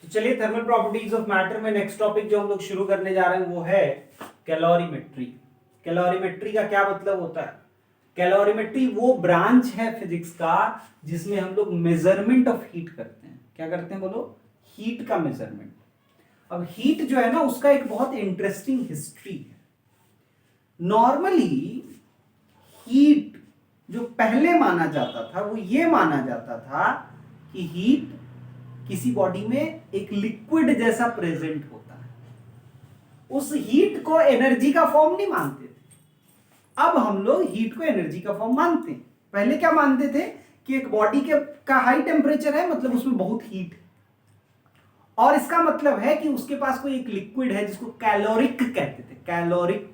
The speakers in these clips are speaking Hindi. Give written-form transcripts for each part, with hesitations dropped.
तो चलिए थर्मल प्रॉपर्टीज ऑफ मैटर में नेक्स्ट टॉपिक जो हम लोग शुरू करने जा रहे हैं वो है कैलोरीमेट्री। कैलोरीमेट्री का क्या मतलब होता है? कैलोरीमेट्री वो ब्रांच है फिजिक्स का जिसमें हम लोग मेजरमेंट ऑफ हीट करते हैं। क्या करते हैं बोलो? हीट का मेजरमेंट। अब हीट जो है ना उसका एक बहुत इंटरेस्टिंग हिस्ट्री है। नॉर्मली हीट जो पहले माना जाता था वो ये माना जाता था कि हीट किसी बॉडी में एक लिक्विड जैसा प्रेजेंट होता है। उस हीट को एनर्जी का फॉर्म नहीं मानते थे। अब हम लोग हीट को एनर्जी का फॉर्म मानते हैं। पहले क्या मानते थे कि एक बॉडी का हाई टेम्परेचर है, मतलब उसमें बहुत हीट है, और इसका मतलब है कि उसके पास कोई एक लिक्विड है जिसको कैलोरिक कहते थे। कैलोरिक,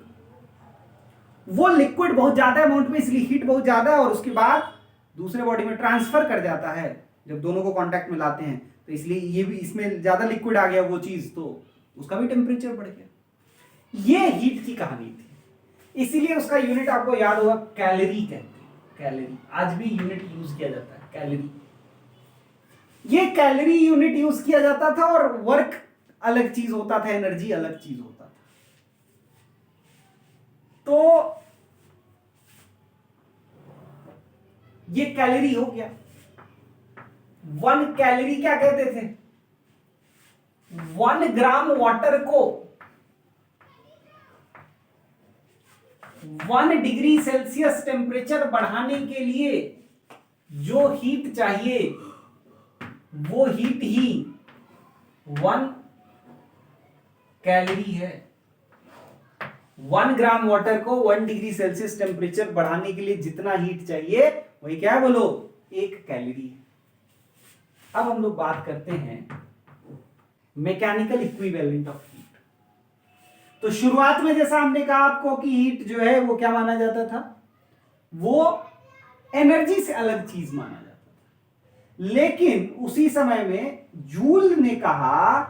वो लिक्विड बहुत ज्यादा अमाउंट में, इसलिए हीट बहुत ज्यादा है, और उसके बाद दूसरे बॉडी में ट्रांसफर कर जाता है जब दोनों को कांटेक्ट में लाते हैं, तो इसलिए ये भी, इसमें ज्यादा लिक्विड आ गया वो चीज, तो उसका भी टेम्परेचर बढ़ गया। ये हीट की कहानी थी। इसीलिए उसका यूनिट आपको याद होगा, कैलोरी कहते हैं। कैलोरी आज भी यूनिट यूज किया जाता है, कैलोरी। ये कैलोरी यूनिट यूज किया जाता था, और वर्क अलग चीज होता था, एनर्जी अलग चीज होता था। तो ये कैलोरी हो गया। 1 कैलोरी क्या कहते थे? 1 ग्राम वाटर को 1 डिग्री सेल्सियस टेम्परेचर बढ़ाने के लिए जो हीट चाहिए वो हीट ही 1 कैलोरी है। 1 ग्राम वाटर को 1 डिग्री सेल्सियस टेम्परेचर बढ़ाने के लिए जितना हीट चाहिए वही क्या है बोलो? 1 कैलोरी है। अब हम लोग बात करते हैं मैकेनिकल इक्विवेलेंट ऑफ हीट। तो शुरुआत में जैसा हमने कहा आपको कि हीट जो है वो क्या माना जाता था? वो एनर्जी से अलग चीज माना जाता था। लेकिन उसी समय में जूल ने कहा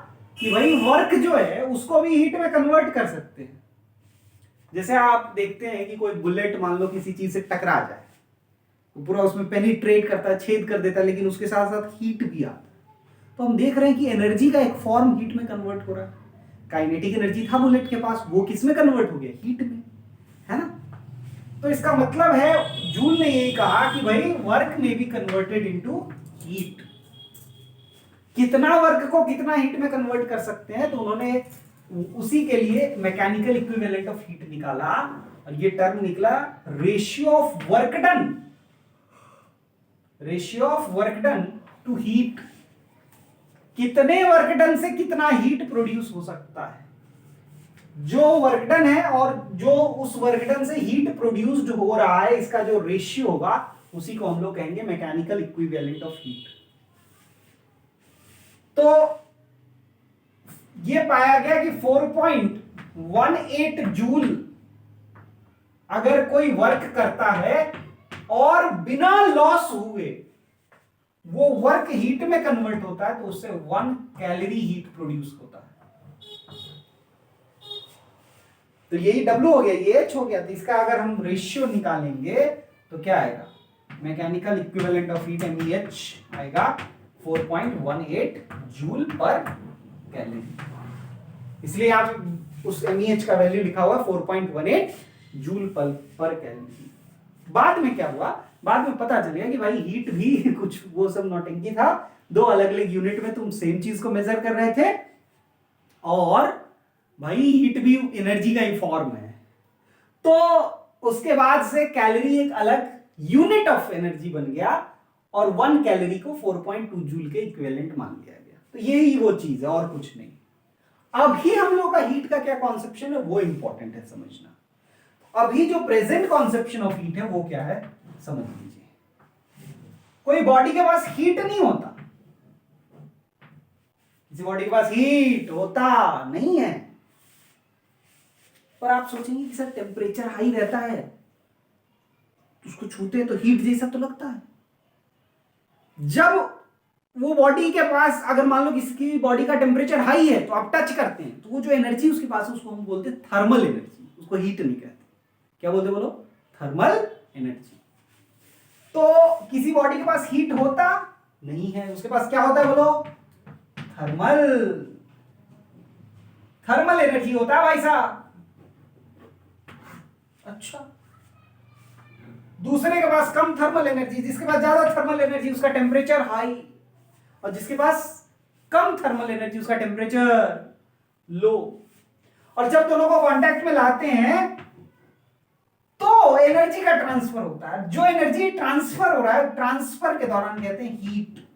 कि भाई वर्क जो है उसको भी हीट में कन्वर्ट कर सकते हैं। जैसे आप देखते हैं कि कोई बुलेट मान लो किसी चीज से टकरा जाए, तो पूरा उसमें पेनिट्रेट करता है, छेद कर देता है, लेकिन उसके साथ साथ हीट भी आता है। तो हम देख रहे हैं कि एनर्जी का एक फॉर्म हीट में कन्वर्ट हो रहा है। काइनेटिक एनर्जी था बुलेट के पास, वो किस में कन्वर्ट हो गया? हीट में, है ना? तो इसका मतलब है जूल ने यही कहा कि भाई वर्क में बी कन्वर्टेड इनटू हीट। कितना वर्क को कितना हीट में कन्वर्ट कर सकते हैं, तो उन्होंने उसी के लिए मैकेनिकल इक्विवेलेंट ऑफ हीट निकाला, और ये टर्म निकला ratio of work done. Ratio of work done to heat. कितने वर्क डन से कितना हीट प्रोड्यूस हो सकता है। जो वर्क डन है और जो उस वर्क डन से हीट प्रोड्यूस्ड हो रहा है, इसका जो रेशियो होगा उसी को हम लोग कहेंगे मैकेनिकल इक्विवेलेंट ऑफ हीट। तो ये पाया गया कि 4.18 जूल अगर कोई वर्क करता है और बिना लॉस हुए वो वर्क हीट में कन्वर्ट होता है, तो उससे 1 कैलोरी हीट प्रोड्यूस होता है। तो यही W हो गया, ये H हो गया। तो इसका अगर हम रेशियो निकालेंगे तो क्या आएगा? Mechanical equivalent of heat MEH आएगा 4.18 जूल पर कैलोरी। इसलिए यहां पे उस MEH का वैल्यू लिखा हुआ 4.18 जूल पर कैलोरी। बाद में क्या हुआ? बाद में पता चल गया कि भाई हीट भी कुछ वो सब नौटंकी था। 2 अलग अलग यूनिट में तुम सेम चीज को मेजर कर रहे थे, और भाई हीट भी एनर्जी का ही फॉर्म है। तो उसके बाद से कैलोरी एक अलग यूनिट ऑफ एनर्जी बन गया, और 1 कैलोरी को 4.2 जूल के इक्विवेलेंट मान लिया गया। तो यही वो चीज है और कुछ नहीं। अभी हम लोग का हीट का क्या कॉन्सेप्शन है वो इंपॉर्टेंट है समझना। अभी जो प्रेजेंट कॉन्सेप्शन ऑफ हीट है वो क्या है समझ लीजिए। कोई बॉडी के पास हीट नहीं होता, किसी बॉडी के पास हीट होता नहीं है, पर आप सोचेंगे कि सर टेम्परेचर हाई रहता है तो उसको छूते हैं तो हीट जैसा तो लगता है। जब वो बॉडी के पास, अगर मान लो किसी बॉडी का टेम्परेचर हाई है तो आप टच करते हैं, तो वो जो एनर्जी उसके पास है उसको हम बोलते हैं थर्मल एनर्जी, उसको हीट नहीं कहते। क्या बोलते बोलो? Thermal energy. तो किसी बॉडी के पास हीट होता नहीं है, उसके पास क्या होता है बोलो? थर्मल थर्मल एनर्जी होता है भाई साहब। अच्छा, दूसरे के पास कम थर्मल एनर्जी, जिसके पास ज्यादा थर्मल एनर्जी उसका टेम्परेचर हाई, और जिसके पास कम थर्मल एनर्जी उसका टेम्परेचर लो। और जब दोनों को कांटेक्ट में लाते हैं तो एनर्जी का ट्रांसफर होता है। जो एनर्जी ट्रांसफर हो रहा है, ट्रांसफर के दौरान कहते हैं हीट।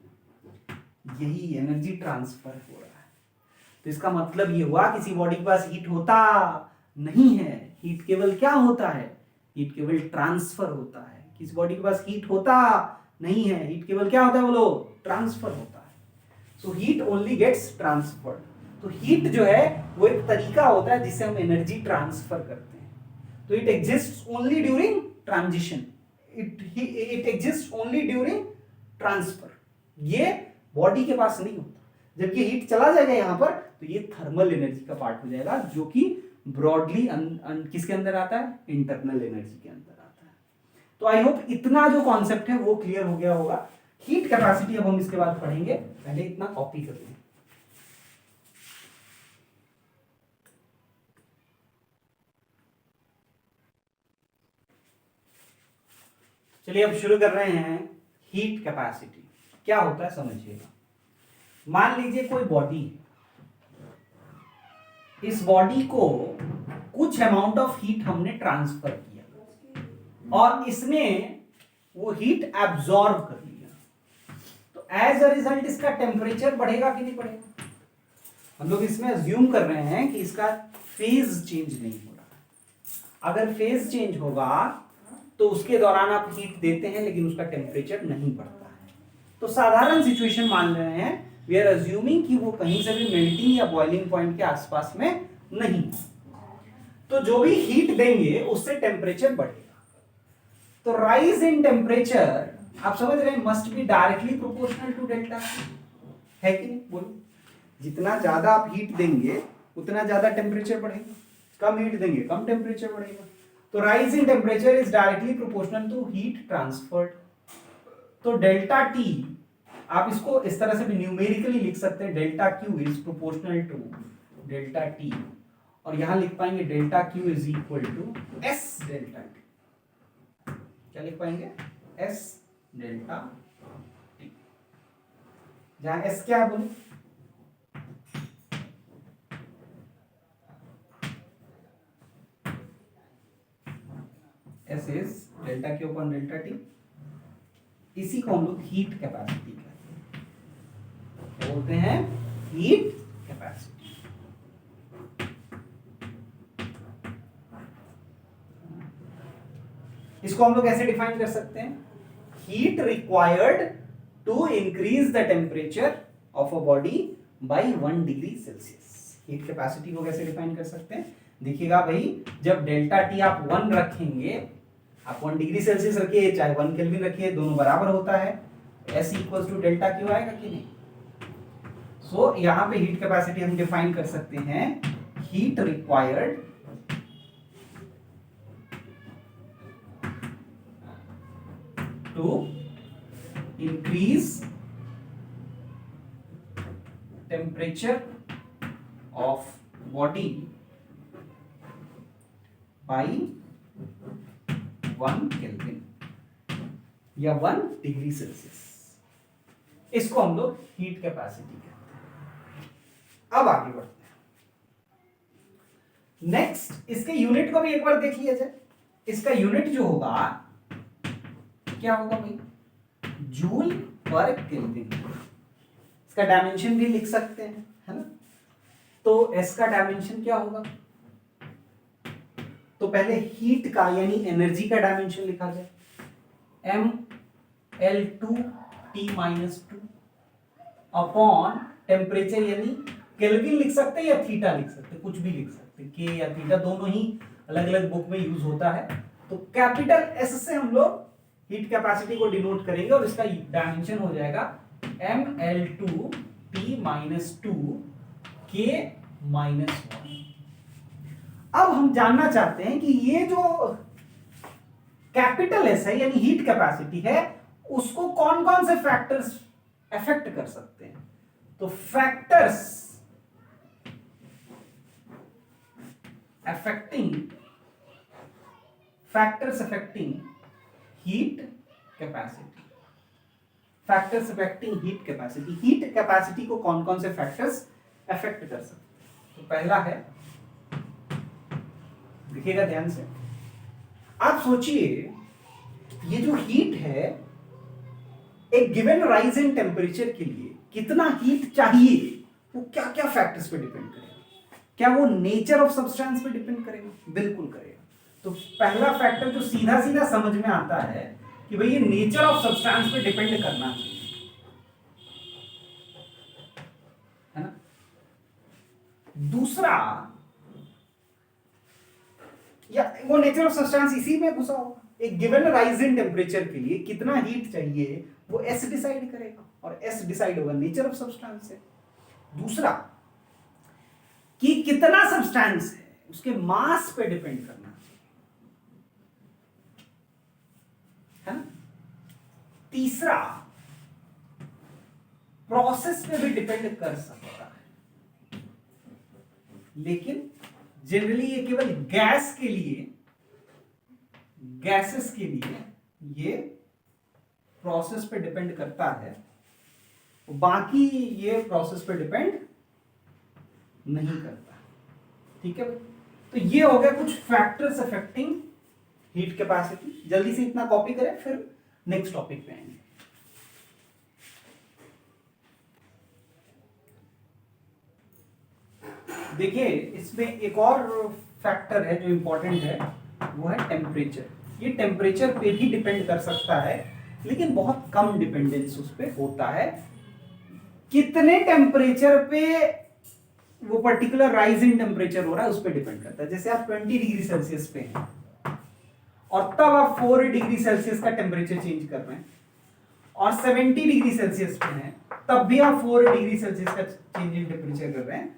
यही एनर्जी ट्रांसफर हो रहा है। तो इसका मतलब ये हुआ किसी बॉडी के पास हीट होता नहीं है। हीट केवल क्या होता है? हीट केवल ट्रांसफर होता है। किसी बॉडी के पास हीट होता नहीं है। हीट केवल क्या होता है बोलो? ट्रांसफर होता है। So heat only gets transferred. तो हीट जो है वो एक तरीका होता है जिससे हम एनर्जी ट्रांसफर करते हैं। तो it exists only during transition, it exists only during transfer. ये बॉडी के पास नहीं होता। जब ये हीट चला जाएगा यहां पर तो ये थर्मल एनर्जी का पार्ट हो जाएगा, जो कि ब्रॉडली किसके अंदर आता है? इंटरनल एनर्जी के अंदर आता है। तो आई होप इतना जो कॉन्सेप्ट है वो क्लियर हो गया होगा। हीट कैपेसिटी अब हम इसके बाद पढ़ेंगे, पहले इतना कॉपी कर लें। चलिए अब शुरू कर रहे हैं। हीट कैपेसिटी क्या होता है समझिएगा। मान लीजिए कोई बॉडी, इस बॉडी को कुछ अमाउंट ऑफ हीट हमने ट्रांसफर किया और इसने वो हीट एब्जॉर्ब कर लिया, तो एज अ रिजल्ट इसका टेम्परेचर बढ़ेगा कि नहीं बढ़ेगा? हम लोग इसमें अज्यूम कर रहे हैं कि इसका फेज चेंज नहीं हो रहा। अगर फेज चेंज होगा तो उसके दौरान आप हीट देते हैं लेकिन उसका टेम्परेचर नहीं बढ़ता है। तो साधारण सिचुएशन मान रहे हैं, वी आर अज्यूमिंग कि वो कहीं से भी मेल्टिंग या बॉइलिंग पॉइंट के आसपास में नहीं। तो जो भी हीट देंगे उससे टेम्परेचर बढ़ेगा। तो राइज इन टेम्परेचर आप समझ रहे हैं must be directly proportional to delta, है कि नहीं? बोलो, जितना ज्यादा आप हीट देंगे उतना ज्यादा टेम्परेचर बढ़ेगा, कम हीट देंगे कम टेम्परेचर बढ़ेगा। तो rise in temperature is directly proportional to heat transferred. तो डेल्टा टी आप इसको इस तरह से भी न्यूमेरिकली लिख सकते हैं, delta Q is proportional to delta T, और यहां लिख पाएंगे delta Q is equal to S delta T. क्या लिख पाएंगे? एस डेल्टा टी, जहां एस क्या बोले? S is delta Q upon delta T. इसी को हम लोग हीट कैपेसिटी कहते हैं। क्या बोलते हैं? Heat capacity. इसको हम लोग ऐसे डिफाइन कर सकते हैं, heat required to increase the temperature of a body by 1 degree Celsius. Heat capacity को कैसे डिफाइन कर सकते हैं? देखिएगा भाई, जब डेल्टा टी आप 1 रखेंगे, आप 1 डिग्री सेल्सियस रखिए चाहे 1 केल्विन रखिए, दोनों बराबर होता है। S equals to delta Q आएगा कि नहीं? सो यहां पे हीट कैपेसिटी हम डिफाइन कर सकते हैं, heat required to increase temperature of body by 1 kelvin या 1 डिग्री सेल्सियस। इसको हम लोग हीट कैपेसिटी कहते हैं। अब आगे बढ़ते हैं। नेक्स्ट, इसके यूनिट को भी एक बार देख लिया जाए। इसका यूनिट जो होगा क्या होगा भाई? जूल पर केल्विन। इसका डायमेंशन भी लिख सकते हैं, है ना? तो एस का डायमेंशन क्या होगा? तो पहले हीट का यानी एनर्जी का डायमेंशन लिखा जाए, mL2T-2 अपॉन टेम्परेचर यानी केल्विन लिख सकते हैं या थीटा लिख सकते हैं, कुछ भी लिख सकते हैं, के या थीटा दोनों ही अलग अलग बुक में यूज होता है। तो कैपिटल एस से हम लोग हीट कैपेसिटी को डिनोट करेंगे और इसका डायमेंशन हो जाएगा mL2T-2K-1। अब हम जानना चाहते हैं कि ये जो कैपिटल एस है यानी हीट कैपेसिटी है, उसको कौन कौन से फैक्टर्स अफेक्ट कर सकते हैं। तो factors affecting heat capacity, factors affecting heat capacity. Heat capacity को कौन कौन से फैक्टर्स अफेक्ट कर सकते हैं? तो पहला है, देखिएगा ध्यान से, आप सोचिए ये जो हीट है, एक गिवन राइज इन टेम्परेचर के लिए कितना हीट चाहिए, वो क्या क्या फैक्टर्स पे डिपेंड करेगा? क्या वो नेचर ऑफ सब्सटेंस पे डिपेंड करेगा? बिल्कुल करेगा। तो पहला फैक्टर जो सीधा सीधा समझ में आता है कि भाई ये नेचर ऑफ सब्सटेंस पे डिपेंड करना चाहिए, है ना। दूसरा, या वो नेचर ऑफ सब्सटेंस इसी में घुसा होगा, एक गिवन राइज इन टेम्परेचर के लिए कितना हीट चाहिए वो एस डिसाइड करेगा, और एस डिसाइड होगा नेचर ऑफ सब्सटेंस से। दूसरा, कि कितना सब्सटेंस है उसके मास पे डिपेंड करना चाहिए, है ना। तीसरा, प्रोसेस पे भी डिपेंड कर सकता है, लेकिन जनरली ये केवल गैस के लिए, गैसेस के लिए ये प्रोसेस पे डिपेंड करता है, बाकी ये प्रोसेस पे डिपेंड नहीं करता। ठीक है, तो ये हो गया कुछ फैक्टर्स अफेक्टिंग हीट कैपेसिटी। जल्दी से इतना कॉपी करें, फिर नेक्स्ट टॉपिक पे आएंगे। देखिए, इसमें एक और फैक्टर है जो इंपॉर्टेंट है, वो है टेम्परेचर। ये टेम्परेचर पे भी डिपेंड कर सकता है, लेकिन बहुत कम डिपेंडेंस उस पे होता है। कितने टेम्परेचर पे वो पर्टिकुलर राइज इन टेम्परेचर हो रहा है उस पर डिपेंड करता है। जैसे आप 20 डिग्री सेल्सियस पे हैं और तब आप 4 डिग्री सेल्सियस का टेम्परेचर चेंज कर रहे हैं, और 70 डिग्री सेल्सियस पे हैं तब भी आप 4 डिग्री सेल्सियस का चेंज इन टेम्परेचर कर रहे हैं,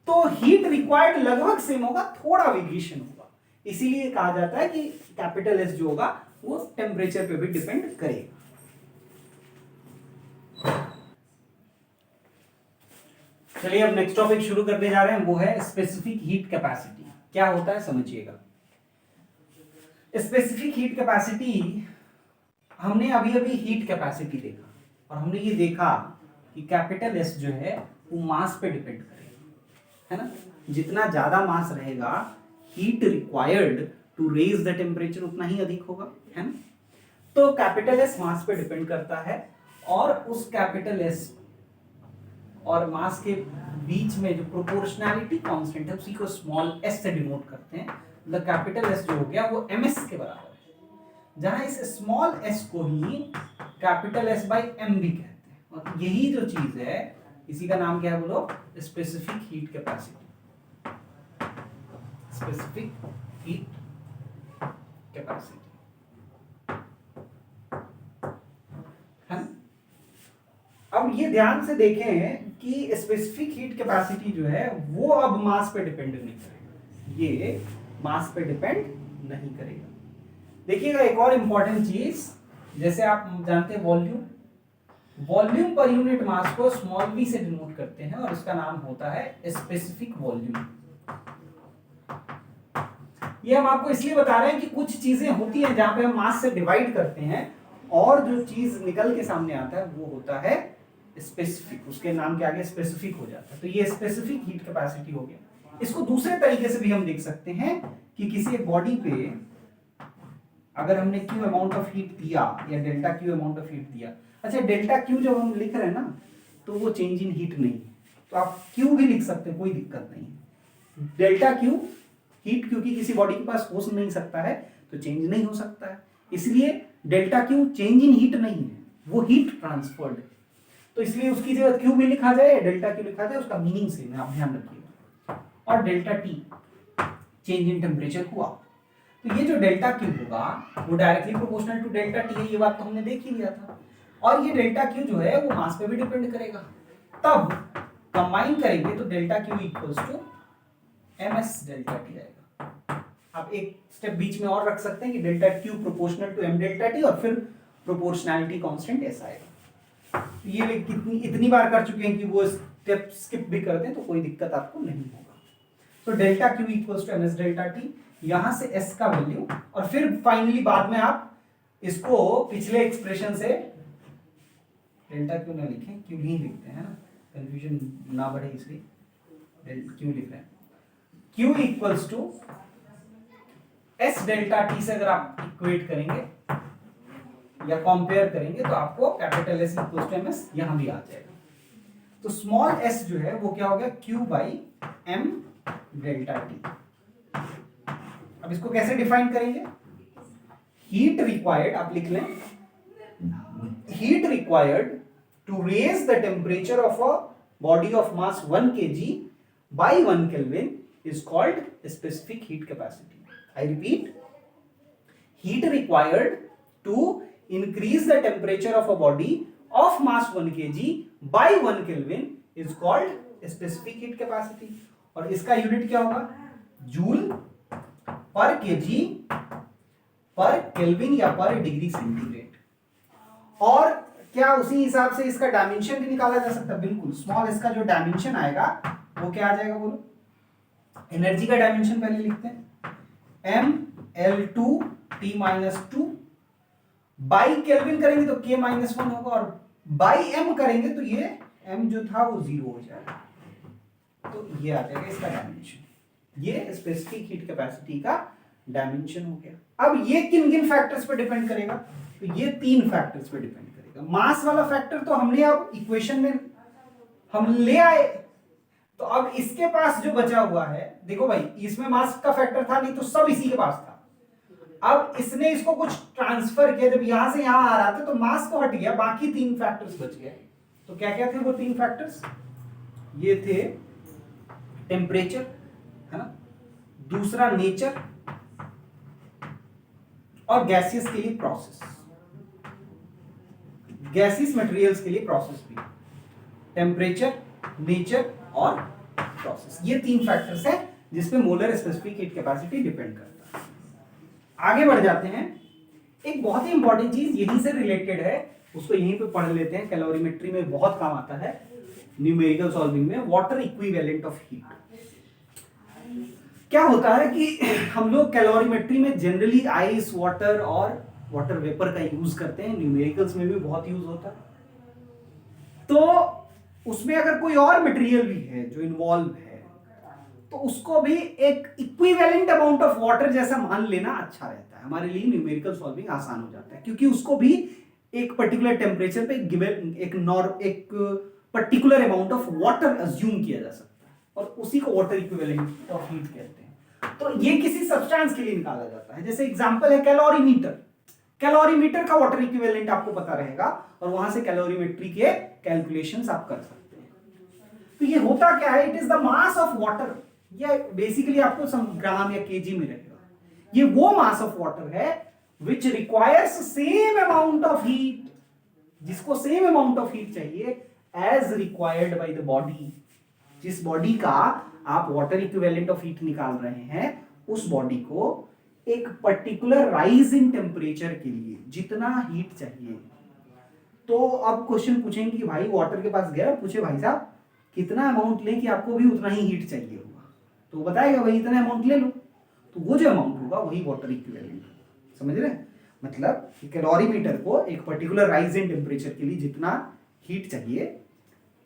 तो हीट रिक्वायर्ड लगभग सेम होगा, थोड़ा वेरिएशन होगा। इसीलिए कहा जाता है कि कैपिटल एस जो होगा वो टेम्परेचर पे भी डिपेंड करेगा। चलिए अब नेक्स्ट टॉपिक शुरू करने जा रहे हैं, वो है स्पेसिफिक हीट कैपेसिटी। क्या होता है समझिएगा। स्पेसिफिक हीट कैपेसिटी, हमने अभी अभी हीट कैपेसिटी देखा, और हमने ये देखा कि कैपिटल एस जो है वो मास पे डिपेंड करेगा, है ना। जितना ज्यादा मास रहेगा, heat required to raise the temperature उतना ही अधिक होगा, है ना। तो कैपिटल एस मास पे डिपेंड करता है, और उस कैपिटल एस और मास के बीच में जो प्रोपोर्शनैलिटी कांस्टेंट है उसी को स्मॉल एस से डिनोट करते हैं। द कैपिटल एस जो हो गया वो एम एस के बराबर है, जहां इस स्मॉल एस को ही कैपिटल एस बाई एम भी कहते हैं, और यही जो चीज है इसी का नाम क्या है बोलो? Specific heat capacity. Specific heat capacity, है ना। अब ये ध्यान से देखें कि स्पेसिफिक हीट कैपेसिटी जो है वो अब मास पे डिपेंड नहीं करेगा, ये मास पे डिपेंड नहीं करेगा। देखिएगा एक और इंपॉर्टेंट चीज, जैसे आप जानते हैं volume, volume per unit mass को स्मॉल v से डिनोट करते हैं, और इसका नाम होता है स्पेसिफिक वॉल्यूम। ये हम आपको इसलिए बता रहे हैं कि कुछ चीजें होती हैं जहां पे हम मास से डिवाइड करते हैं, और जो चीज निकल के सामने आता है वो होता है स्पेसिफिक, उसके नाम के आगे स्पेसिफिक हो जाता है। तो ये स्पेसिफिक हीट कैपेसिटी हो गया। इसको दूसरे तरीके से भी हम देख सकते हैं कि किसी एक बॉडी पे अगर हमने क्यू अमाउंट ऑफ हीट दिया, या delta Q amount of heat दिया, अच्छा डेल्टा क्यू जब हम लिख रहे हैं ना, तो वो चेंज इन हीट नहीं है, तो आप क्यू भी लिख सकते हैं, कोई दिक्कत नहीं। डेल्टा क्यू हीट क्योंकि किसी बॉडी के पास हो नहीं सकता है, तो चेंज नहीं हो सकता है, इसलिए delta Q change in heat नहीं है, वो हीट ट्रांसफर्ड है। तो इसलिए उसकी जगह क्यू भी लिखा जाए या डेल्टा क्यू लिखा जाए, उसका मीनिंग सेम है, आप ध्यान रखिएगा। और delta T change in temperature हुआ, तो ये जो डेल्टा क्यू होगा वो directly proportional to delta T है, ये बात तो हमने देख ही लिया था। और ये डेल्टा क्यू जो है वो मास पे भी डिपेंड करेगा, तब कंबाइन करेंगे तो delta Q equals to m s delta T आएगा। आप एक स्टेप बीच में और रख सकते हैं कि delta Q proportional to m delta T, और फिर प्रोपोर्शनैलिटी कांस्टेंट ऐसा आएगा। ये कितनी इतनी बार कर चुके हैं कि वो स्टेप स्किप भी कर दें तो कोई दिक्कत आपको नहीं होगा। तो delta Q equals to ms delta T, यहां से s का वैल्यू, और फिर फाइनली बाद में आप इसको पिछले एक्सप्रेशन से डेल्टा क्यू ना लिखें, क्यू ही लिखते हैं ना, कंफ्यूजन ना बढ़े इसलिए क्यू लिख रहे हैं। Q equals to S delta T से अगर आप इक्वेट करेंगे या कंपेयर करेंगे तो आपको capital S equals to m s यहां भी आ जाएगा। तो स्मॉल एस जो है वो क्या हो गया, Q by M delta T. अब इसको कैसे डिफाइन करेंगे, हीट रिक्वायर्ड आप लिख लें, heat required to raise the temperature of a body of mass 1 kg by 1 Kelvin is called specific heat capacity. I repeat, heat required to increase the temperature of a body of mass 1 kg by 1 Kelvin is called specific heat capacity. और इसका यूनिट क्या होगा, जूल पर केजी पर केल्विन या पर डिग्री सेंटीग्रेड। और क्या उसी हिसाब से इसका डायमेंशन भी निकाला जा सकता है, बिल्कुल। स्मॉल इसका जो डायमेंशन आएगा वो क्या आ जाएगा बोलो, एनर्जी का डायमेंशन पहले लिखते हैं, mL2T-2 बाई केल्विन करेंगे तो K-1 होगा, और बाई m करेंगे तो ये m जो था वो 0 हो जाएगा। तो ये आ जाएगा इसका डायमेंशन, ये स्पेसिफिक हीट कैपेसिटी का डायमेंशन हो गया। अब ये किन किन फैक्टर्स पे डिपेंड करेगा, तो ये 3 फैक्टर्स पे डिपेंड करेगा। मास वाला फैक्टर तो हमने अब इक्वेशन में हम ले आए, तो अब इसके पास जो बचा हुआ है, देखो भाई इसमें मास का फैक्टर था नहीं तो सब इसी के पास था। अब इसने इसको कुछ ट्रांसफर किया, जब यहां से यहां आ रहा था तो मास तो हट गया, बाकी 3 फैक्टर्स बच गए। तो क्या क्या थे वो 3 फैक्टर्स, ये थे टेम्परेचर, है ना, दूसरा नेचर, और गैसियस के लिए प्रोसेस, गैसियस मटेरियल्स के लिए प्रोसेस भी, टेम्परेचर, नेचर और प्रोसेस, ये 3 फैक्टर्स हैं जिसपे molar specific heat capacity depend करता है। आगे बढ़ जाते हैं, एक बहुत ही इंपॉर्टेंट चीज यहीं से रिलेटेड है, उसको यहीं पे पढ़ लेते हैं, कैलोरीमेट्री में बहुत काम आता है, न्यूमेरिकल सॉल्विंग में, वाटर इक्विवेलेंट ऑफ हीट। क्या होता है कि हम लोग कैलोरीमेट्री में जनरली आइस, वाटर और वाटर वेपर का यूज करते हैं, न्यूमेरिकल्स में भी बहुत यूज होता है। तो उसमें अगर कोई और मटेरियल भी है जो इन्वॉल्व है तो उसको भी एक इक्विवेलेंट अमाउंट ऑफ वाटर जैसा मान लेना अच्छा रहता है, हमारे लिए न्यूमेरिकल सॉल्विंग आसान हो जाता है, क्योंकि उसको भी एक पर्टिकुलर टेम्परेचर पे एक particular amount of water assume किया जा सकता है, और उसी को वाटर इक्विवेलेंट ऑफ हीट कहते हैं। तो ये किसी सब्सटेंस के लिए निकाला जाता है, जैसे एग्जांपल है कैलोरीमीटर। कैलोरीमीटर का वाटर इक्विवेलेंट आपको पता रहेगा और वहां से कैलोरीमेट्री के कैलकुलेशंस आप कर सकते हैं। तो ये होता क्या है, it is the mass of water, ये बेसिकली आपको ग्राम या केजी में रहेगा। ये वो मास ऑफ वाटर है which requires same amount of heat, जिसको सेम अमाउंट ऑफ हीट चाहिए as required by the body. जिस बॉडी का आप वाटर इक्विवेलेंट ऑफ हीट निकाल रहे हैं, उस बॉडी को एक पर्टिकुलर राइज इन टेम्परेचर के लिए जितना हीट चाहिए। तो अब क्वेश्चन पूछेंगे कि भाई वाटर के पास गया, पूछे भाई साहब कितना अमाउंट लें कि आपको भी उतना ही हीट चाहिए होगा, तो वो बताएगा भाई इतना अमाउंट ले लो, तो वो जो अमाउंट होगा वही वाटर इक्विवेलेंट। समझ रहे हैं, मतलब कैलोरीमीटर को एक पर्टिकुलर राइज इन टेम्परेचर के लिए जितना हीट चाहिए,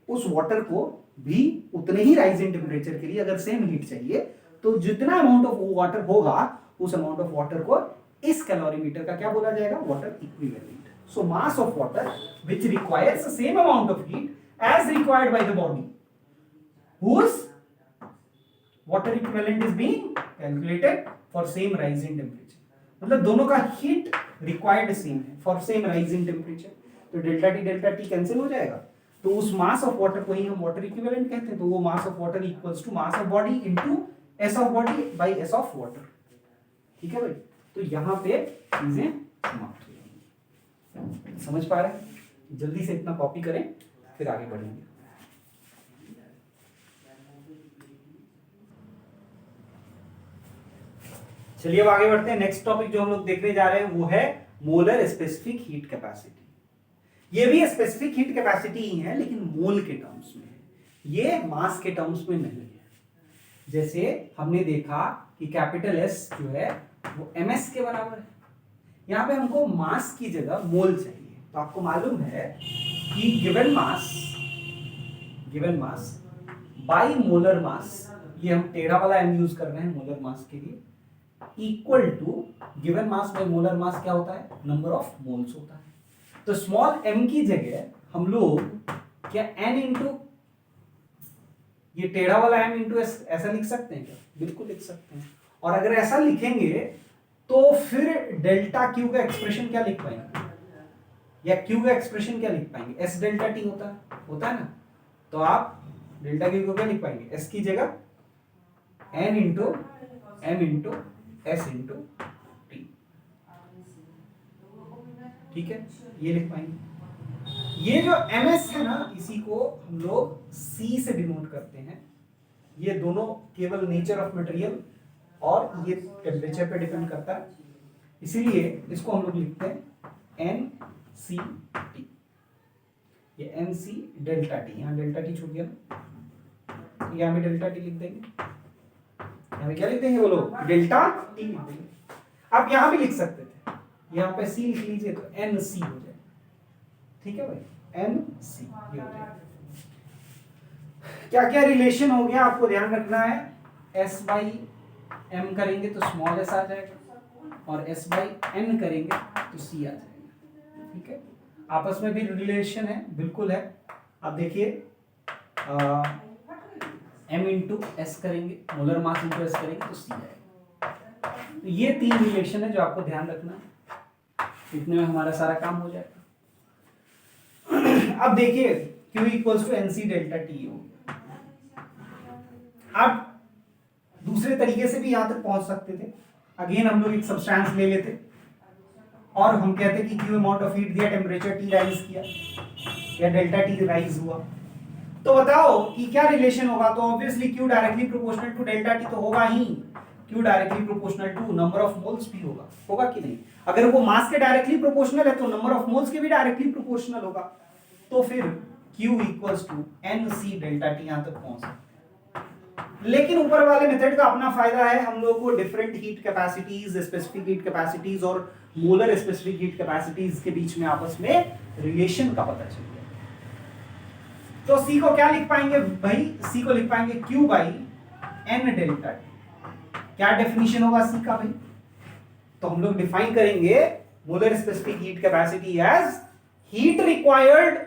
उस वाटर को भी उतने ही राइज इन टेम्परेचर के लिए अगर सेम हीट चाहिए, तो जितना अमाउंट ऑफ वाटर होगा उस अमाउंट ऑफ वाटर को इस कैलोरीमीटर का क्या बोला जाएगा, water equivalent. So mass of water which requires the same amount of heat as required by the body, whose water equivalent is being calculated for same rise in temperature। मतलब दोनों का हीट रिक्वायर्ड सेम है for same rise in temperature, तो डेल्टा टी कैंसिल हो जाएगा। तो उस मास ऑफ वाटर को ही हम वाटर इक्विवेलेंट कहते हैं। तो वो mass of water equals to mass of body into S of body by S of water. ठीक है भाई, तो यहां पे चीजें समाप्त हो जाएंगी। समझ पा रहे हैं, जल्दी से इतना कॉपी करें फिर आगे बढ़ेंगे। चलिए अब आगे बढ़ते हैं। नेक्स्ट टॉपिक जो हम लोग देखने जा रहे हैं वो है मोलर स्पेसिफिक हीट कैपेसिटी। ये भी स्पेसिफिक हीट कैपेसिटी ही है लेकिन मोल के टर्म्स में है, ये मास के टर्म्स में नहीं है। जैसे हमने देखा कि कैपिटल एस जो है वो एमएस के बराबर है, यहां पे हमको मास की जगह मोल चाहिए। तो आपको मालूम है कि गिवन मास बाई मोलर मास, ये हम टेढ़ा वाला एम यूज कर रहे हैं मोलर मास के लिए, equal to given mass by molar mass क्या होता है, नंबर ऑफ मोल्स होता है। तो स्मॉल m की जगह हम लोग क्या n इंटू ये टेढ़ा वाला m इंटू एस ऐसा लिख सकते हैं क्या, बिल्कुल लिख सकते हैं। और अगर ऐसा लिखेंगे तो फिर डेल्टा क्यू का एक्सप्रेशन क्या लिख पाएंगे, या क्यू का एक्सप्रेशन क्या लिख पाएंगे, एस डेल्टा टी होता है ना। तो आप डेल्टा क्यू को क्या लिख पाएंगे, एस की जगह n into m into S into T, ठीक है, ये लिख पाएंगे। ये जो ms है ना, इसी को हम लोग c से डिनोट करते हैं। ये दोनों केवल नेचर ऑफ मटेरियल और ये टेम्परेचर पे डिपेंड करता है, इसीलिए इसको हम लोग लिखते हैं NCT। ये NC डेल्टा टी, यहाँ डेल्टा टी छूट गया ना, यहाँ भी डेल्टा टी लिख देंगे, यहाँ पे क्या लिख देंगे बोलो, डेल्टा टी लिख देंगे। आप यहाँ भी लिख सकते थे, यहाँ पे C लिख लीजिए तो NC हो जाए, ठीक है भाई, NC ये हो जाए। क्या क्या रिलेशन हो गया आपको ध्यान रखना है, S बाई M करेंगे तो स्मॉल s आ जाएगा, और S बाई N करेंगे तो C आ जाएगा, ठीक है। आपस में भी रिलेशन है, बिल्कुल है। आप देखिए M इंटू एस करेंगे, मोलर मास इंटू एस करेंगे तो C आएगा। तो ये तीन रिलेशन है जो आपको ध्यान रखना है, इतने में हमारा सारा काम हो जाएगा। अब देखिए Q equals to NC delta T हो गया। आप दूसरे तरीके से भी यहां तक पहुंच सकते थे। अगेन हम लोग एक सब्सटेंस ले लेते और हम कहते कि Q अमाउंट ऑफ हीट दिया, टेम्परेचर T राइज किया या डेल्टा T राइज हुआ, तो बताओ कि क्या रिलेशन होगा। तो obviously Q directly proportional to delta T तो होगा ही, Q directly proportional to number of moles भी होगा कि नहीं। अगर वो मास के डायरेक्टली प्रोपोर्शनल है तो नंबर ऑफ मोल्स के भी डायरेक्टली प्रोपोर्शनल होगा, तो फिर Q equals to NC delta T यहां तक पहुंच सकते। लेकिन ऊपर वाले मेथड का अपना फायदा है, हम लोग को different heat capacities, specific heat capacities और मोलर स्पेसिफिक हीट कैपेसिटीज के बीच में आपस में रिलेशन का पता चल गया। तो C को क्या लिख पाएंगे भाई, C को लिख पाएंगे Q by N delta T। क्या डेफिनेशन होगा C का भाई, तो हम लोग डिफाइन करेंगे molar specific heat capacity as heat required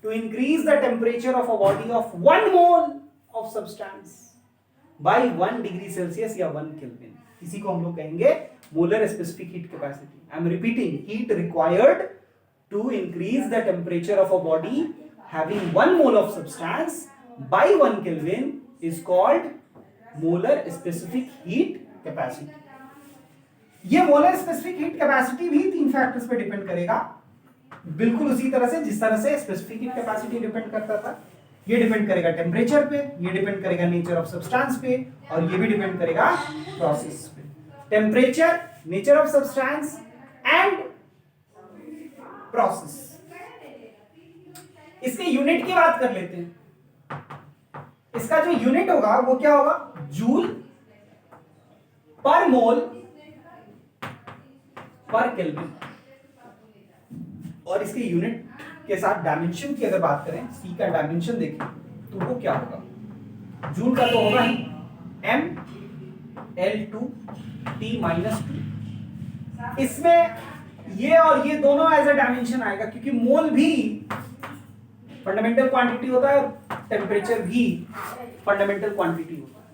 to increase the temperature of a body of 1 mole of substance by 1 degree Celsius या 1 केल्विन। इसी को हम लोग कहेंगे molar specific heat capacity. I am repeating, heat required to increase the temperature of a body having 1 mole of substance by 1 Kelvin is called molar specific heat capacity। ये molar specific heat capacity भी 3 फैक्टर्स पे डिपेंड करेगा, बिल्कुल उसी तरह से जिस तरह से स्पेसिफिक हीट कैपेसिटी डिपेंड करता था। ये डिपेंड करेगा टेम्परेचर पे, ये डिपेंड करेगा नेचर ऑफ सब्सटेंस पे, और ये भी डिपेंड करेगा प्रोसेस पे। Temperature, nature of substance and process. इसके यूनिट की बात कर लेते हैं। इसका जो यूनिट होगा वो क्या होगा, जूल पर मोल पर केल्विन। और इसके यूनिट के साथ डायमेंशन की अगर बात करें, C का डायमेंशन देखें तो वो क्या होगा, जूल का तो होगा ही M/L2T-2। इसमें ये और ये दोनों एज अ डायमेंशन आएगा, क्योंकि मोल भी फंडामेंटल क्वांटिटी होता है और टेम्परेचर भी फंडामेंटल क्वांटिटी होता है।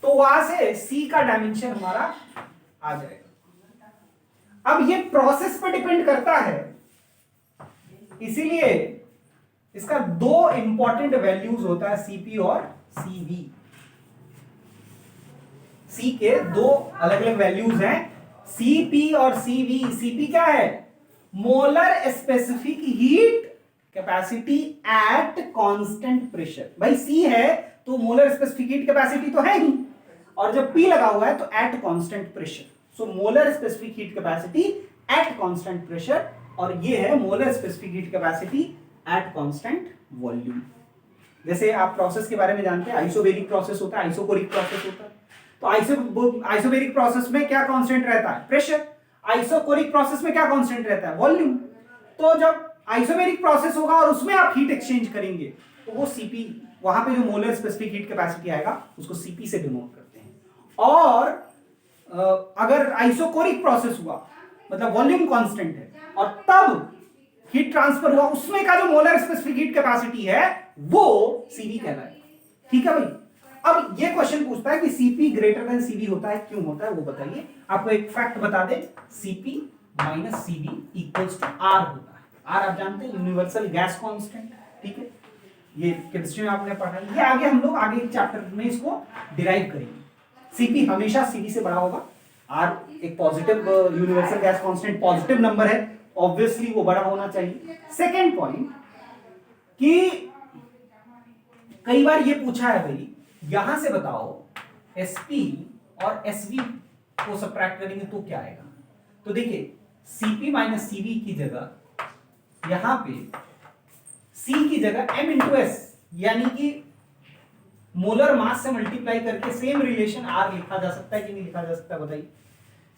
तो वहां से C का डायमेंशन हमारा आ जाएगा। अब ये प्रोसेस पर डिपेंड करता है, इसीलिए इसका 2 इंपॉर्टेंट वैल्यूज होता है, CP और CV। C के 2 अलग अलग वैल्यूज हैं, CP और CV। CP क्या है, molar specific heat capacity at constant pressure. भाई C है तो मोलर स्पेसिफिक हीट कैपेसिटी तो है ही, और जब P लगा हुआ है तो at constant pressure. So molar specific heat capacity at constant pressure और ये है molar specific heat capacity at constant volume. जैसे आप प्रोसेस के बारे में जानते हैं, आइसोबैरिक प्रोसेस होता है, आइसोकोरिक प्रोसेस होता है। तो आइसोबैरिक प्रोसेस में क्या कांस्टेंट रहता है? प्रेशर। आइसोकोरिक प्रोसेस में क्या कांस्टेंट रहता है? वॉल्यूम। तो जब आइसोबैरिक प्रोसेस होगा और उसमें आप हीट एक्सचेंज करेंगे तो वो सीपी, वहां पे जो मोलर स्पेसिफिक हीट कैपेसिटी आएगा उसको सीपी से डिनोट करते हैं। और अगर आइसोकोरिक प्रोसेस हुआ मतलब वॉल्यूम कांस्टेंट है और तब हीट ट्रांसफर हुआ, उसमें का जो मोलर स्पेसिफिक हीट कैपेसिटी है वो सीवी कहलाएगा। ठीक है भाई। अब ये क्वेश्चन पूछता है कि सीपी ग्रेटर देन सीवी होता है, क्यों होता है वो बताइए। आपको एक फैक्ट बता दे, CP minus CV equals to r होता है। आर आप जानते हैं, यूनिवर्सल गैस कांस्टेंट। ठीक है, ये केमिस्ट्री में आपने पढ़ा है, ये आगे हम लोग आगे चैप्टर में इसको डिराइव करेंगे। सीपी हमेशा सीवी से बड़ा होगा। आर एक positive universal gas constant positive number है, ऑब्वियसली वो बड़ा होना चाहिए। सेकेंड पॉइंट कि कई बार ये पूछा है भाई, यहां से बताओ एसपी और एसवी को सब्ट्रैक्ट करेंगे तो क्या आएगा। तो देखिए सीपी माइनस सीवी की जगह यहां पे सी की जगह m इंटू एस, यानी कि मोलर मास से मल्टीप्लाई करके सेम रिलेशन आर लिखा जा सकता है कि नहीं लिखा जा सकता बताइए।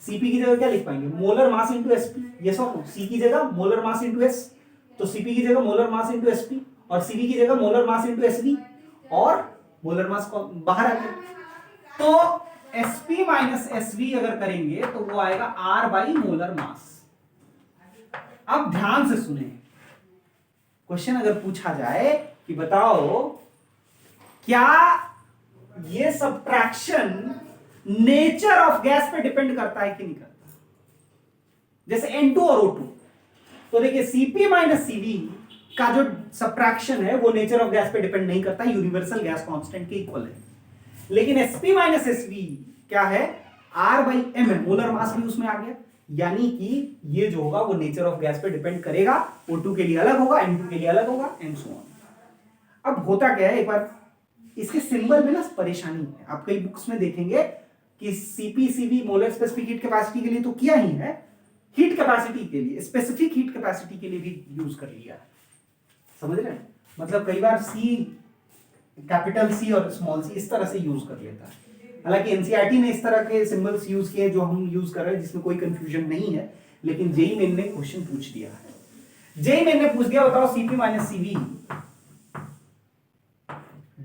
सीपी की जगह क्या लिख पाएंगे? Molar mass into SP. Yes और नो? सी की जगह मोलर मास इंटू एस, तो सीपी की जगह मोलर मास इंटू एसपी, और सीवी की जगह मोलर मास इंटू एसवी, और मोलर मास बाहर आ गया। तो एसपी माइनस एसवी अगर करेंगे तो वो आएगा आर बाई मोलर मास। अब ध्यान से सुने, क्वेश्चन अगर पूछा जाए कि बताओ क्या ये सब्ट्रैक्शन नेचर ऑफ गैस पे डिपेंड करता है कि नहीं करता, जैसे N2 और O2। तो देखिए Cp माइनस Cv का जो सब्ट्रैक्शन है वो नेचर ऑफ गैस पे डिपेंड नहीं करता, यूनिवर्सल गैस कांस्टेंट के इक्वल है। लेकिन Sp माइनस Sv क्या है? R बाई M है, मोलर मास भी उसमें आ गया, यानी कि ये जो होगा वो नेचर ऑफ गैस पे डिपेंड करेगा। O2 के लिए अलग होगा, N2 के लिए अलग होगा, एंड सो ऑन। अब होता क्या है, एक बार इसके सिंबल में ना परेशानी है। आप कई बुक्स में देखेंगे कि CP CV molar specific heat capacity के लिए तो किया ही है, हीट कैपेसिटी के लिए, स्पेसिफिक हीट कैपेसिटी के लिए भी यूज कर लिया है। समझ रहे हैं? मतलब कई बार सी, कैपिटल सी और स्मॉल सी इस तरह से यूज कर लेता है। हालांकि एनसीईआरटी ने इस तरह के सिंबल्स यूज किए जो हम यूज कर रहे हैं, जिसमें कोई कंफ्यूजन नहीं है, लेकिन जेई मेन ने क्वेश्चन पूछ दिया है। जेई मेन ने पूछ दिया, बताओ सीपी माइनस सीवी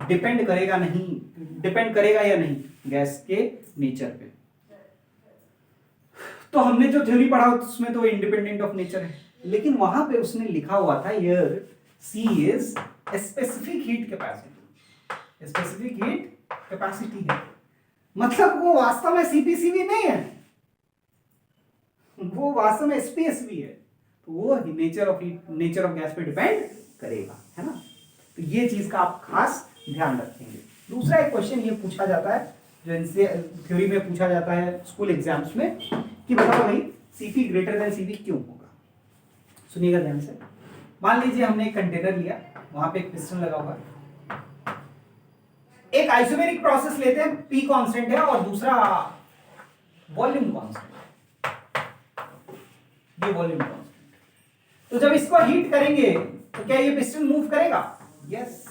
डिपेंड करेगा या नहीं गैस के नेचर पे। तो हमने जो थ्योरी पढ़ा उसमें तो इंडिपेंडेंट ऑफ नेचर है, लेकिन वहां पे उसने लिखा हुआ था here C is specific heat capacity. Specific heat capacity है, मतलब वो वास्तव में सीपीसीवी नहीं है, वो वास्तव में एसपीएसवी है। तो वो नेचर ऑफ गैस पे डिपेंड करेगा, है ना। तो ये चीज का आप खास ध्यान रखेंगे। दूसरा एक क्वेश्चन ये पूछा जाता है जो इनसे थ्योरी में पूछा जाता है स्कूल एग्जाम्स में, कि बताओ भाई सीपी ग्रेटर देन सीवी क्यों होगा। सुनिएगा ध्यान से। मान लीजिए हमने एक कंटेनर लिया, वहां पे एक पिस्टन लगा हुआ है, एक आइसोबैरिक प्रोसेस लेते हैं, पी कांस्टेंट है और दूसरा वॉल्यूम कांस्टेंट, ये वॉल्यूम कांस्टेंट। तो जब इसको हीट करेंगे तो क्या ये पिस्टन मूव करेगा? यस।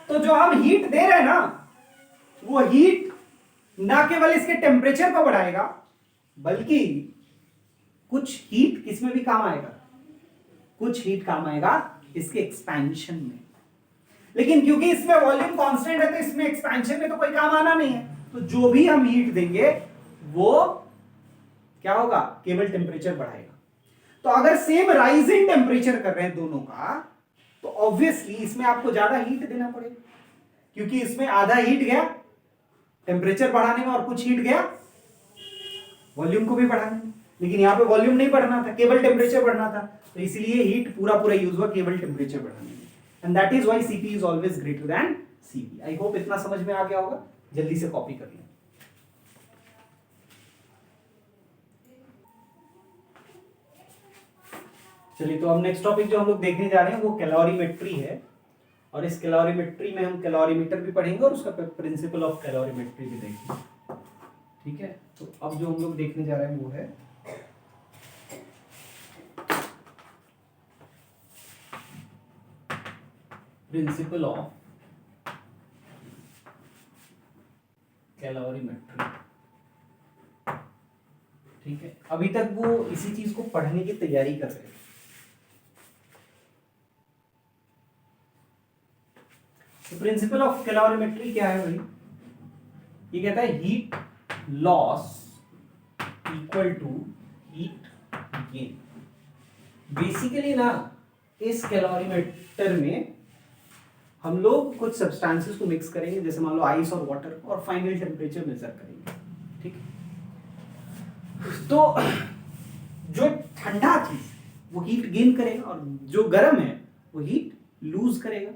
तो जो हम हीट दे रहे हैं ना, वो हीट ना केवल इसके टेम्परेचर को बढ़ाएगा, बल्कि कुछ हीट किसमें भी काम आएगा, कुछ हीट काम आएगा इसके एक्सपेंशन में। लेकिन क्योंकि इसमें वॉल्यूम कांस्टेंट है तो इसमें एक्सपेंशन में तो कोई काम आना नहीं है। तो जो भी हम हीट देंगे वो क्या होगा, केवल टेम्परेचर बढ़ाएगा। तो अगर सेम राइज इन टेम्परेचर कर रहे हैं दोनों का, तो ऑब्वियसली इसमें आपको ज्यादा हीट देना पड़ेगा, क्योंकि इसमें आधा हीट गया टेम्परेचर बढ़ाने में और कुछ हीट गया वॉल्यूम को भी बढ़ाने में। लेकिन यहां पे वॉल्यूम नहीं बढ़ना था, केवल टेम्परेचर बढ़ना था, तो इसलिए हीट पूरा यूज हुआ केवल टेम्परेचर बढ़ाने में। And that is why CP is always greater than CV. I hope इतना समझ में आ गया होगा, जल्दी से कॉपी कर लें। चलिए, तो अब नेक्स्ट टॉपिक जो हम लोग देखने जा रहे हैं वो कैलोरीमेट्री है, और इस कैलोरीमेट्री में हम कैलोरीमीटर भी पढ़ेंगे और उसका प्रिंसिपल ऑफ कैलोरीमेट्री भी देखेंगे। ठीक है, तो अब जो हम लोग देखने जा रहे हैं वो है प्रिंसिपल ऑफ कैलोरीमेट्री। ठीक है, अभी तक वो इसी चीज को पढ़ने की तैयारी कर रहे हैं। तो प्रिंसिपल ऑफ कैलोरीमेट्री क्या है भाई? ये कहता है heat loss equal to heat gain. Basically ना इस कैलोरीमीटर में हम लोग कुछ सब्सटेंसेस को मिक्स करेंगे, जैसे मान लो आइस और वाटर, और फाइनल टेम्परेचर मेजर करेंगे। ठीक है, तो जो ठंडा चीज वो हीट गेन करेगा और जो गर्म है वो हीट लूज करेगा।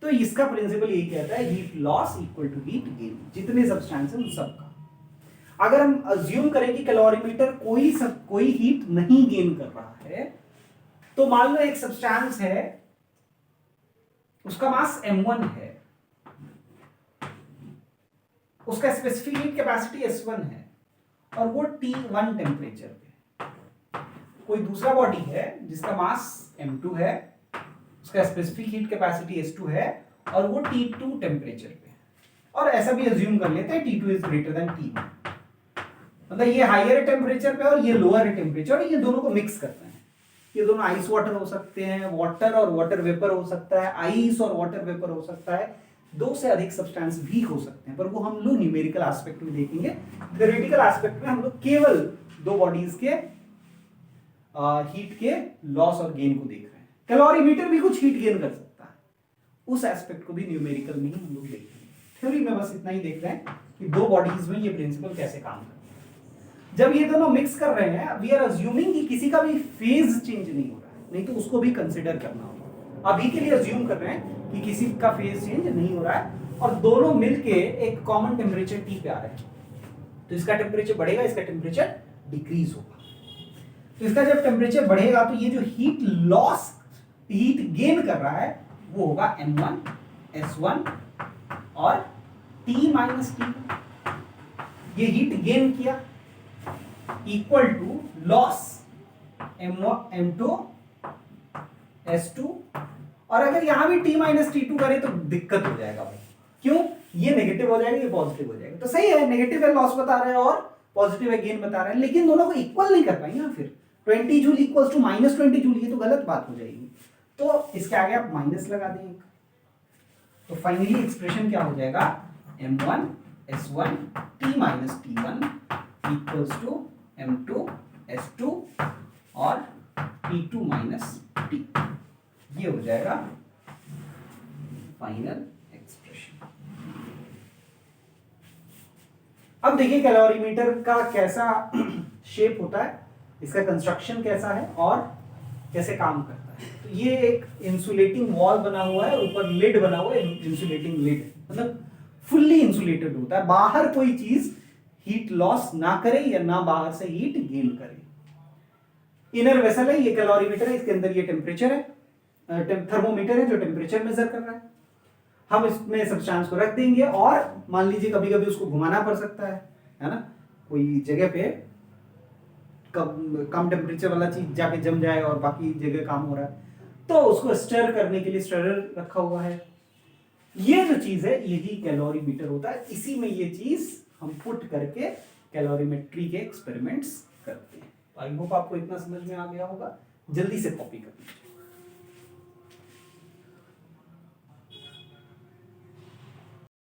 तो इसका प्रिंसिपल यही कहता है heat loss equal to heat gain, जितने सब्सटेंस है उन सबका। अगर हम अज्यूम करें कि कैलोरीमीटर कोई हीट नहीं गेन कर रहा है, तो मान लो एक सब्सटेंस है, उसका मास m1 है, उसका स्पेसिफिक हीट कैपेसिटी s1 है, और वो T1 टेम्परेचर पे। कोई दूसरा बॉडी है जिसका मास m2 है, उसका स्पेसिफिक हीट कैपेसिटी s2 है, और वो T2 टेम्परेचर पे। और ऐसा भी अज्यूम कर लेते हैं T2 is greater than T1, मतलब ये हायर टेम्परेचर पे और ये लोअर टेम्परेचर, और ये दोनों को मिक्स करते हैं। ये दोनों आइस वाटर हो सकते हैं, वाटर और वाटर वेपर हो सकता है, आइस और वाटर वेपर हो सकता है, दो से अधिक सब्सटेंस भी हो सकते हैं, पर वो हम लोग न्यूमेरिकल एस्पेक्ट में देखेंगे। थ्योरेटिकल एस्पेक्ट में हम लोग केवल दो बॉडीज के हीट के लॉस और गेन को देख रहे हैं। कैलोरीमीटर भी कुछ हीट गेन कर सकता है, उस एस्पेक्ट को भी न्यूमेरिकल में ही हम लोग देखेंगे। थ्योरी में बस इतना ही देख रहे हैं कि दो बॉडीज में ये प्रिंसिपल कैसे काम करता है। जब ये दोनों मिक्स कर रहे हैं, वी आर अज्यूमिंग कि किसी का भी फेज चेंज नहीं हो रहा है, नहीं तो उसको भी कंसिडर करना होगा। अभी के लिए अज्यूम कर रहे हैं कि किसी का फेज चेंज नहीं हो रहा है और दोनों मिलके एक कॉमन टेम्परेचर T पे आ रहे हैं। तो इसका टेम्परेचर बढ़ेगा, इसका टेम्परेचर डिक्रीज होगा। तो इसका जब टेम्परेचर बढ़ेगा तो ये जो हीट लॉस, हीट गेन कर रहा है, वो होगा m1 s1 और T माइनस T। ये हीट गेन किया equal to loss m2 s2, और अगर यहां भी T माइनस T2 करें तो दिक्कत हो जाएगा भाई। क्यों? ये नेगेटिव हो जाएगा, ये पॉजिटिव हो जाएगा। तो सही है, नेगेटिव है लॉस बता रहे हैं और पॉजिटिव है गेन बता रहे हैं, लेकिन दोनों को इक्वल नहीं कर पाएंगे ना। फिर 20 joule equals to minus 20 joule, ये तो गलत बात हो जाएगी। तो इसके आगे आप माइनस लगा देंगे, तो फाइनली एक्सप्रेशन क्या हो जाएगा? m1 s1 T minus T1 equals to m2 s2 और T2 माइनस T। ये हो जाएगा फाइनल एक्सप्रेशन। अब देखिए कैलोरीमीटर का कैसा शेप होता है, इसका कंस्ट्रक्शन कैसा है और कैसे काम करता है। तो ये एक इंसुलेटिंग वॉल बना हुआ है, ऊपर लिड बना हुआ है, इंसुलेटिंग लिड, मतलब फुल्ली इंसुलेटेड होता है, बाहर कोई चीज हीट लॉस ना करे या ना बाहर से हीट गेन करे। इनर वेसल है, ये कैलोरीमीटर है, इसके अंदर ये टेम्परेचर है, थर्मोमीटर है जो टेम्परेचर मेजर कर रहा है। हम इसमें सब्सटेंस को रख देंगे और मान लीजिए कभी कभी उसको घुमाना पड़ सकता है ना, कोई जगह पे कम टेम्परेचर वाला चीज जाके जम जाए और बाकी जगह काम हो रहा है, तो उसको स्टर करने के लिए स्टरर रखा हुआ है। ये जो चीज है यही कैलोरीमीटर होता है, इसी में ये चीज हम पुट करके कैलोरीमेट्री के एक्सपेरिमेंट्स करते हैं। आई होप आपको इतना समझ में आ गया होगा। जल्दी से कॉपी कर लीजिए।